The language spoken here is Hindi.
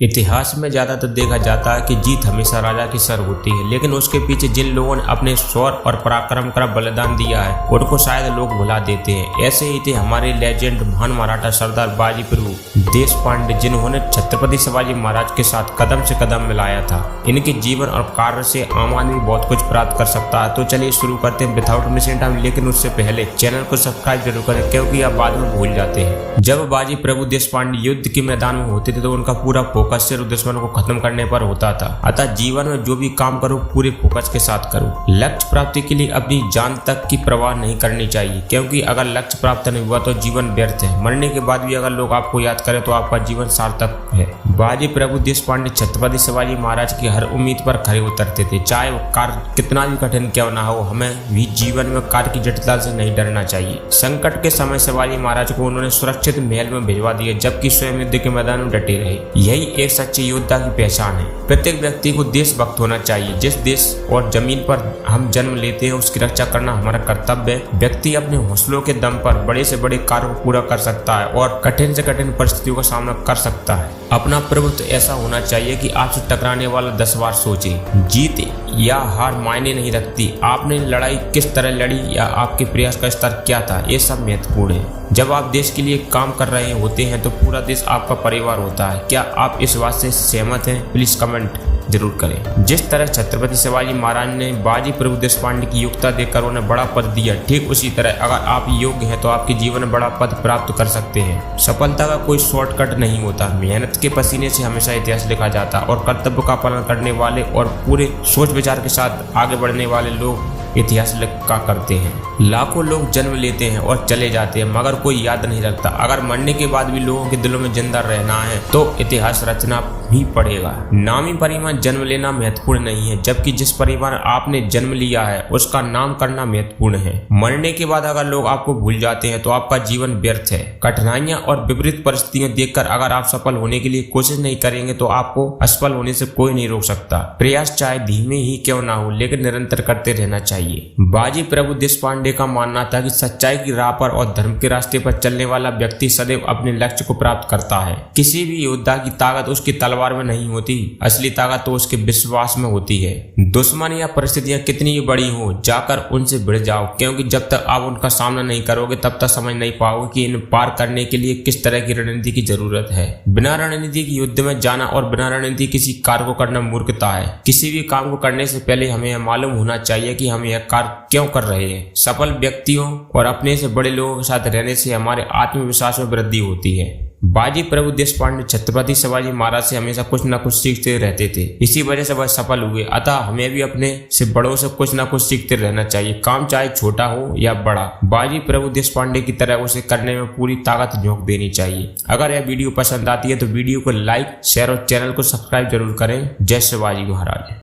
इतिहास में ज्यादातर देखा जाता है कि जीत हमेशा राजा की सर होती है, लेकिन उसके पीछे जिन लोगों ने अपने शौर्य और पराक्रम का बलिदान दिया है उनको शायद लोग भुला देते हैं। ऐसे ही थे हमारे लेजेंड महान मराठा सरदार बाजी प्रभु देशपांडे, जिन्होंने छत्रपति शिवाजी महाराज के साथ कदम से कदम मिलाया था। इनके जीवन और कार्य से आम आदमी बहुत कुछ प्राप्त कर सकता है। तो चलिए शुरू करते हैं विदाउट मिसिंग टाइम, लेकिन उससे पहले चैनल को सब्सक्राइब जरूर करें क्योंकि आप बाद में भूल जाते हैं। जब बाजी प्रभु देशपांडे युद्ध के मैदान में होते थे तो उनका पूरा फोकस सिर्फ दुश्मनों को खत्म करने पर होता था। अतः जीवन में जो भी काम करो पूरे फोकस के साथ करो। लक्ष्य प्राप्ति के लिए अपनी जान तक की परवाह नहीं करनी चाहिए, क्योंकि अगर लक्ष्य प्राप्त नहीं हुआ तो जीवन व्यर्थ है। मरने के बाद भी अगर लोग आपको याद करें तो आपका जीवन सार्थक है। बाजी प्रभु देशपांडे छत्रपति शिवाजी महाराज की हर उम्मीद पर खरे उतरते थे, चाहे वो कार्य कितना भी कठिन क्यों ना हो। हमें भी जीवन में कार्य की जटिलता से नहीं डरना चाहिए। संकट के समय शिवाजी महाराज को उन्होंने सुरक्षित महल में भिजवा दिया, जबकि स्वयं युद्ध के मैदान में डटे रहे। यही एक सच्चे योद्धा की पहचान है। प्रत्येक व्यक्ति को देशभक्त होना चाहिए। जिस देश और जमीन पर हम जन्म लेते हैं उसकी रक्षा करना हमारा कर्तव्य है। व्यक्ति अपने हौसलों के दम पर बड़े से बड़े कार्य को पूरा कर सकता है और कठिन से कठिन परिस्थितियों का सामना कर सकता है। अपना प्रभुत्व ऐसा होना चाहिए कि आपसे टकराने वाला 10 बार सोचे। जीत या हार मायने नहीं रखती, आपने लड़ाई किस तरह लड़ी या आपके प्रयास का स्तर क्या था, ये सब महत्वपूर्ण है। जब आप देश के लिए काम कर रहे होते हैं तो पूरा देश आपका परिवार होता है। क्या आप इस बात से सहमत हैं? प्लीज कमेंट जरूर करें। जिस तरह छत्रपति शिवाजी महाराज ने बाजी प्रभु देशपांडे की योग्यता देकर उन्हें बड़ा पद दिया, ठीक उसी तरह अगर आप योग्य हैं तो आपके जीवन में बड़ा पद प्राप्त कर सकते हैं। सफलता का कोई शॉर्टकट नहीं होता। मेहनत के पसीने से हमेशा इतिहास लिखा जाता और कर्तव्य का पालन करने वाले और पूरे सोच विचार के साथ आगे बढ़ने वाले लोग इतिहास लिखा करते हैं। लाखों लोग जन्म लेते हैं और चले जाते हैं, मगर कोई याद नहीं रखता। अगर मरने के बाद भी लोगों के दिलों में जिंदा रहना है तो इतिहास रचना भी पड़ेगा। नामी परिवार जन्म लेना महत्वपूर्ण नहीं है, जबकि जिस परिवार आपने जन्म लिया है उसका नाम करना महत्वपूर्ण है। मरने के बाद अगर लोग आपको भूल जाते हैं तो आपका जीवन व्यर्थ है। कठिनाइयां और विपरीत परिस्थितियां देखकर अगर आप सफल होने के लिए कोशिश नहीं करेंगे तो आपको असफल होने से कोई नहीं रोक सकता। प्रयास चाहे धीमे ही क्यों ना हो, लेकिन निरंतर करते रहना चाहिए। बाजी प्रभु देशपांडे का मानना था कि सच्चाई की राह पर और धर्म के रास्ते पर चलने वाला व्यक्ति सदैव अपने लक्ष्य को प्राप्त करता है। किसी भी योद्धा की ताकत उसकी तलवार में नहीं होती, असली ताकत तो उसके विश्वास में होती है। दुश्मन या परिस्थितियां कितनी बड़ी हो, जाकर उनसे भिड़ जाओ, क्योंकि जब तक आप उनका सामना नहीं करोगे तब तक समझ नहीं पाओगे कि इन पार करने के लिए किस तरह की रणनीति की जरूरत है। बिना रणनीति की युद्ध में जाना और बिना रणनीति किसी कार्य को करना मूर्खता है। किसी भी काम को करने से पहले हमें मालूम होना चाहिए कि हम यह कार्य क्यों कर रहे हैं। सफल व्यक्तियों और अपने से बड़े लोगों के साथ रहने से हमारे आत्मविश्वास में वृद्धि होती है। बाजी प्रभु देशपांडे छत्रपति शिवाजी महाराज से हमेशा कुछ न कुछ सीखते रहते थे, इसी वजह से वह सफल हुए। अतः हमें भी अपने से बड़ों से कुछ न कुछ सीखते रहना चाहिए, काम चाहे छोटा हो या बड़ा। बाजी प्रभु देशपांडे की तरह उसे करने में पूरी ताकत झोंक देनी चाहिए। अगर यह वीडियो पसंद आती है तो वीडियो को लाइक, शेयर और चैनल को सब्सक्राइब जरूर करें। जय शिवाजी महाराज।